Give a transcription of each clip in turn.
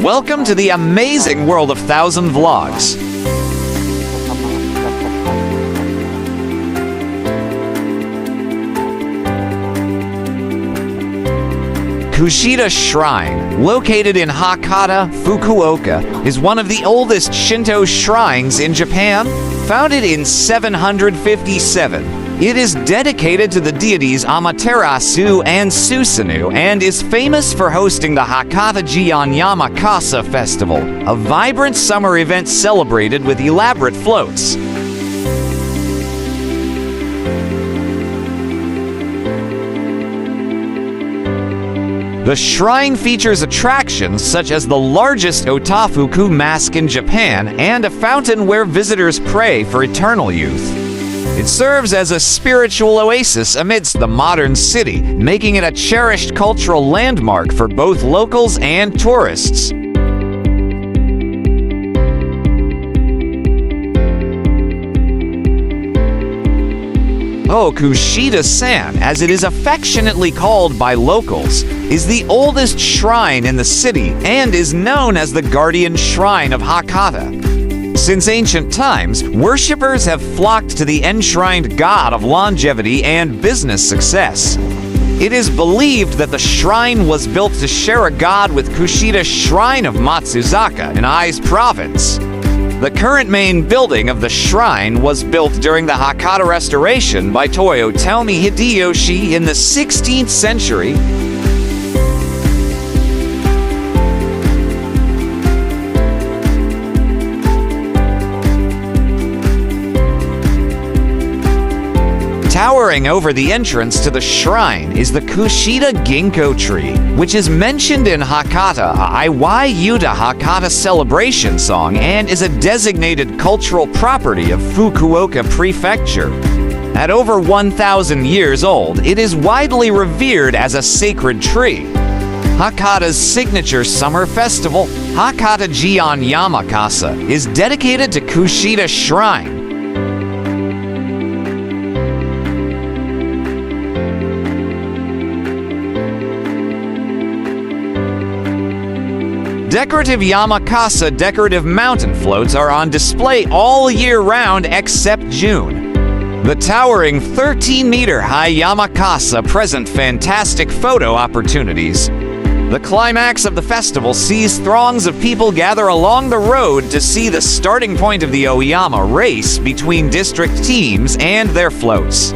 Welcome to the amazing world of Thousand Vlogs. Kushida Shrine, located in Hakata, Fukuoka, is one of the oldest Shinto shrines in Japan. Founded in 757, it is dedicated to the deities Amaterasu and Susanoo and is famous for hosting the Hakata Gion Yamakasa Festival, a vibrant summer event celebrated with elaborate floats. The shrine features attractions such as the largest otafuku mask in Japan and a fountain where visitors pray for eternal youth. It serves as a spiritual oasis amidst the modern city, making it a cherished cultural landmark for both locals and tourists. Kushida-san, as it is affectionately called by locals, is the oldest shrine in the city and is known as the guardian shrine of Hakata. Since ancient times, worshippers have flocked to the enshrined god of longevity and business success. It is believed that the shrine was built to share a god with Kushida's Shrine of Matsuzaka in Ai's province. The current main building of the shrine was built during the Hakata restoration by Toyotomi Hideyoshi in the 16th century. Towering over the entrance to the shrine is the Kushida ginkgo tree, which is mentioned in Hakata, Iwai Yuta Hakata celebration song, and is a designated cultural property of Fukuoka Prefecture. At over 1,000 years old, it is widely revered as a sacred tree. Hakata's signature summer festival, Hakata Gion Yamakasa, is dedicated to Kushida Shrine. Decorative Yamakasa decorative mountain floats are on display all year round except June. The towering 13-meter-high Yamakasa present fantastic photo opportunities. The climax of the festival sees throngs of people gather along the road to see the starting point of the Oyama race between district teams and their floats.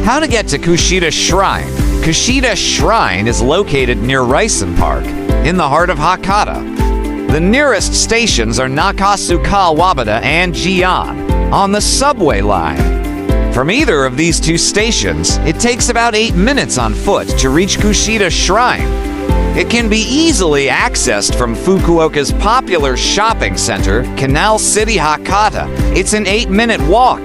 How to get to Kushida Shrine. Kushida Shrine is located near Risen Park, in the heart of Hakata. The nearest stations are Nakasuka Wabata and Gion, on the subway line. From either of these two stations, it takes about 8 minutes on foot to reach Kushida Shrine. It can be easily accessed from Fukuoka's popular shopping center, Canal City Hakata. It's an 8-minute walk.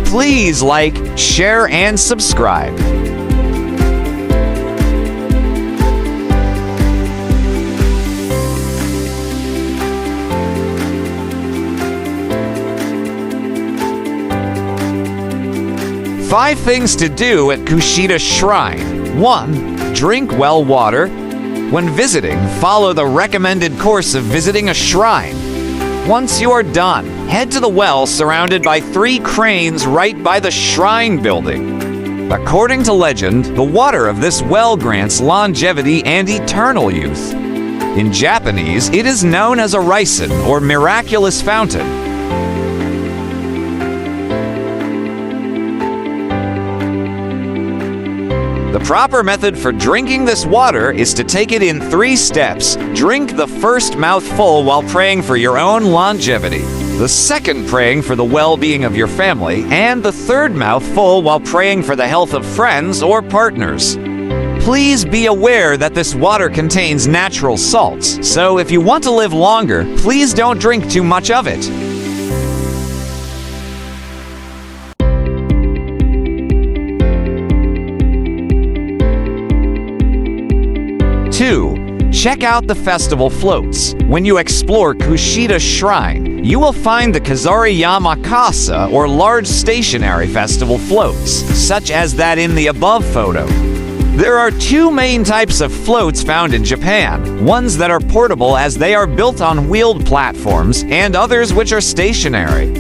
Please like, share, and subscribe. Five things to do at Kushida Shrine. 1. Drink well water. When visiting, follow the recommended course of visiting a shrine. Once you are done, head to the well surrounded by 3 cranes right by the shrine building. According to legend, the water of this well grants longevity and eternal youth. In Japanese, it is known as a risen, or miraculous fountain. The proper method for drinking this water is to take it in 3 steps. Drink the first mouthful while praying for your own longevity, the second praying for the well-being of your family, and the third mouthful while praying for the health of friends or partners. Please be aware that this water contains natural salts, so if you want to live longer, please don't drink too much of it. check out the festival floats. When you explore Kushida Shrine, you will find the Kazariyama Kasa, or large stationary festival floats, such as that in the above photo. There are two main types of floats found in Japan, ones that are portable as they are built on wheeled platforms, and others which are stationary.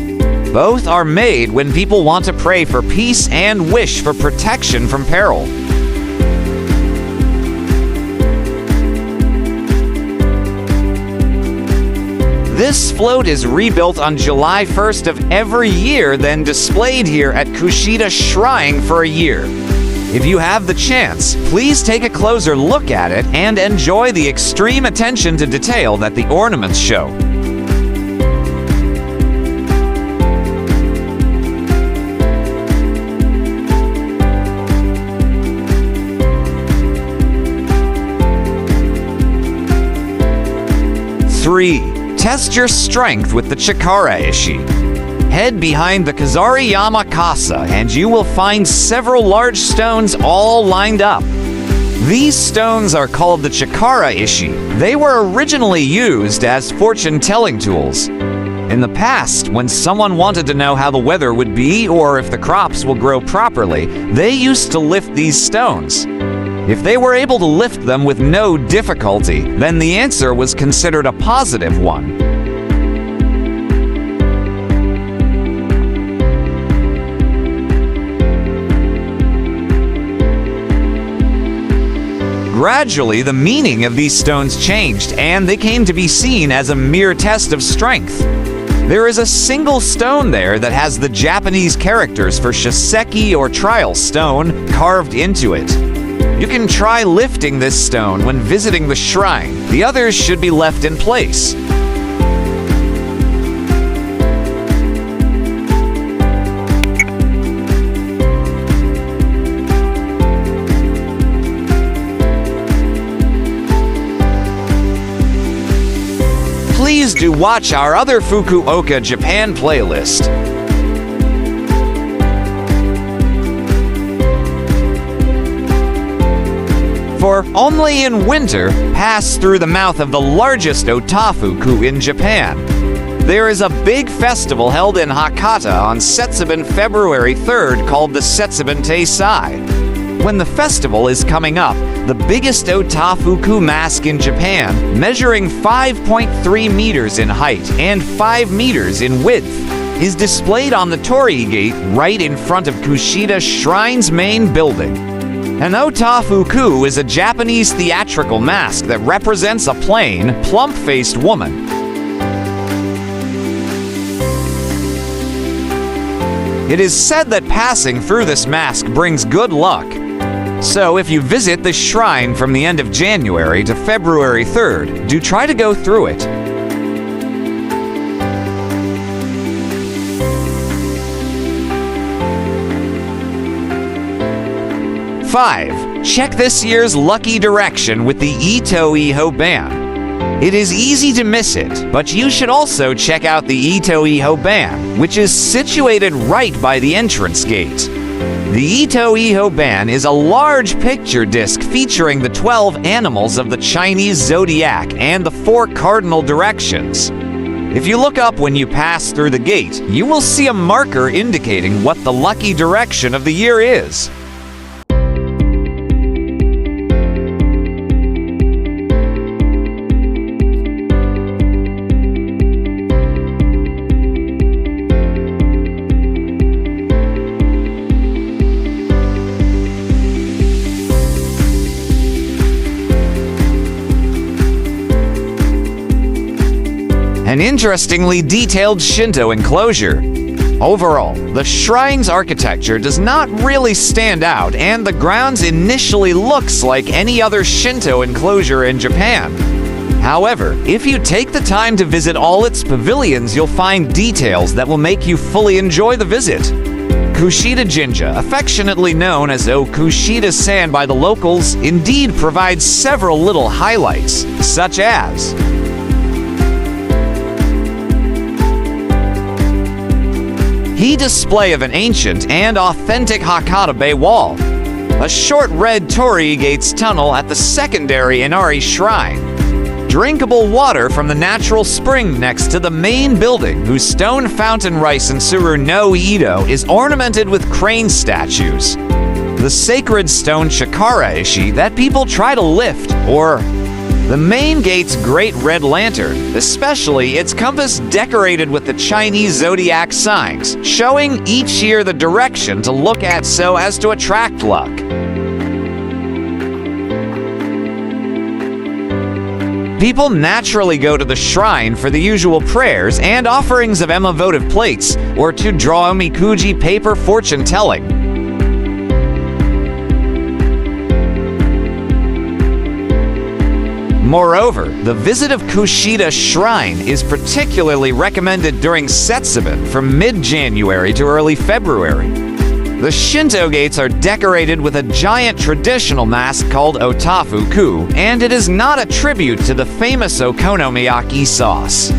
Both are made when people want to pray for peace and wish for protection from peril. This float is rebuilt on July 1st of every year, then displayed here at Kushida Shrine for a year. If you have the chance, please take a closer look at it and enjoy the extreme attention to detail that the ornaments show. Three, test your strength with the Chikara Ishi. Head behind the Kazariyama Kasa and you will find several large stones all lined up. These stones are called the Chikara Ishi. They were originally used as fortune-telling tools. In the past, when someone wanted to know how the weather would be or if the crops will grow properly, they used to lift these stones. If they were able to lift them with no difficulty, then the answer was considered a positive one. Gradually, the meaning of these stones changed, and they came to be seen as a mere test of strength. There is a single stone there that has the Japanese characters for Shiseki or trial stone carved into it. You can try lifting this stone when visiting the shrine. The others should be left in place. Please do watch our other Fukuoka, Japan playlist. For only in winter, pass through the mouth of the largest otafuku in Japan. There is a big festival held in Hakata on Setsubun February 3rd called the Setsubun Taisai. When the festival is coming up, the biggest otafuku mask in Japan, measuring 5.3 meters in height and 5 meters in width, is displayed on the torii gate right in front of Kushida Shrine's main building. An otafuku is a Japanese theatrical mask that represents a plain, plump-faced woman. It is said that passing through this mask brings good luck. So if you visit the shrine from the end of January to February 3rd, do try to go through it. Five, check this year's lucky direction with the Ito-Iho Ban. It is easy to miss it, but you should also check out the Ito-Iho Ban, which is situated right by the entrance gate. The Ito-Iho Ban is a large picture disc featuring the 12 animals of the Chinese zodiac and the 4 cardinal directions. If you look up when you pass through the gate, you will see a marker indicating what the lucky direction of the year is. An interestingly detailed Shinto enclosure. Overall, the shrine's architecture does not really stand out, and the grounds initially looks like any other Shinto enclosure in Japan. However, if you take the time to visit all its pavilions, you'll find details that will make you fully enjoy the visit. Kushida Jinja, affectionately known as Kushida-san by the locals, indeed provides several little highlights, such as display of an ancient and authentic Hakata Bay wall, a short red torii gates tunnel at the secondary Inari Shrine, drinkable water from the natural spring next to the main building, whose stone fountain rice in Susanoo Edo is ornamented with crane statues. The sacred stone chakara ishi that people try to lift, or the main gate's great red lantern, especially its compass decorated with the Chinese zodiac signs, showing each year the direction to look at so as to attract luck. People naturally go to the shrine for the usual prayers and offerings of Emma votive plates, or to draw omikuji paper fortune telling. Moreover, the visit of Kushida Shrine is particularly recommended during Setsubun from mid-January to early February. The Shinto gates are decorated with a giant traditional mask called Otafuku, and it is not a tribute to the famous okonomiyaki sauce.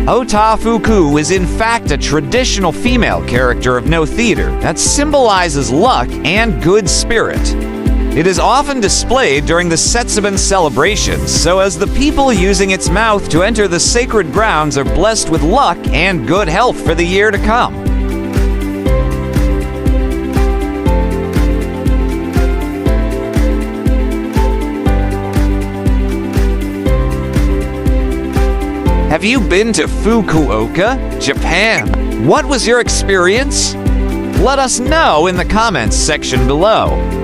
Otafuku is in fact a traditional female character of No theater that symbolizes luck and good spirit. It is often displayed during the Setsubun celebrations, so as the people using its mouth to enter the sacred grounds are blessed with luck and good health for the year to come. Have you been to Fukuoka, Japan? What was your experience? Let us know in the comments section below.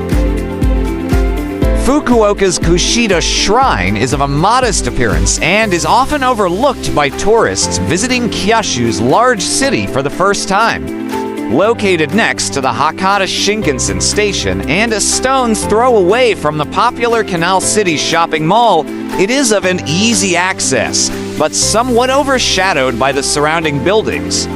Fukuoka's Kushida Shrine is of a modest appearance and is often overlooked by tourists visiting Kyushu's large city for the first time. Located next to the Hakata Shinkansen station and a stone's throw away from the popular Canal City shopping mall, it is of an easy access, but somewhat overshadowed by the surrounding buildings.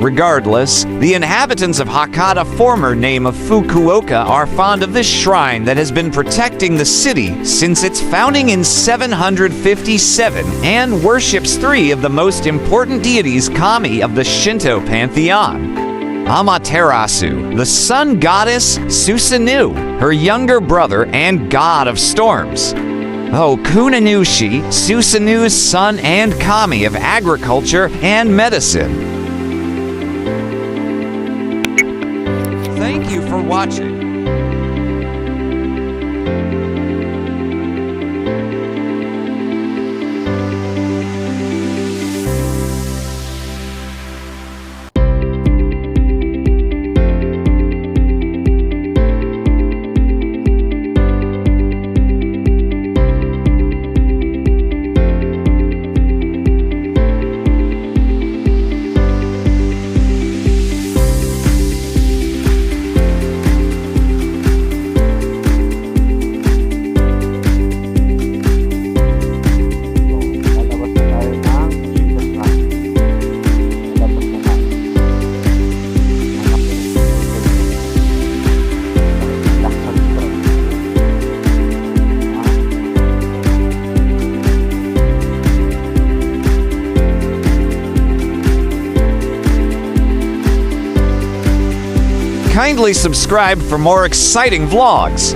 Regardless, the inhabitants of Hakata, former name of Fukuoka, are fond of this shrine that has been protecting the city since its founding in 757 and worships three of the most important deities kami of the Shinto pantheon. Amaterasu, the sun goddess Susanoo, her younger brother and god of storms. Kunanushi, Susanoo's son and kami of agriculture and medicine. Thank you for watching. Kindly subscribe for more exciting vlogs.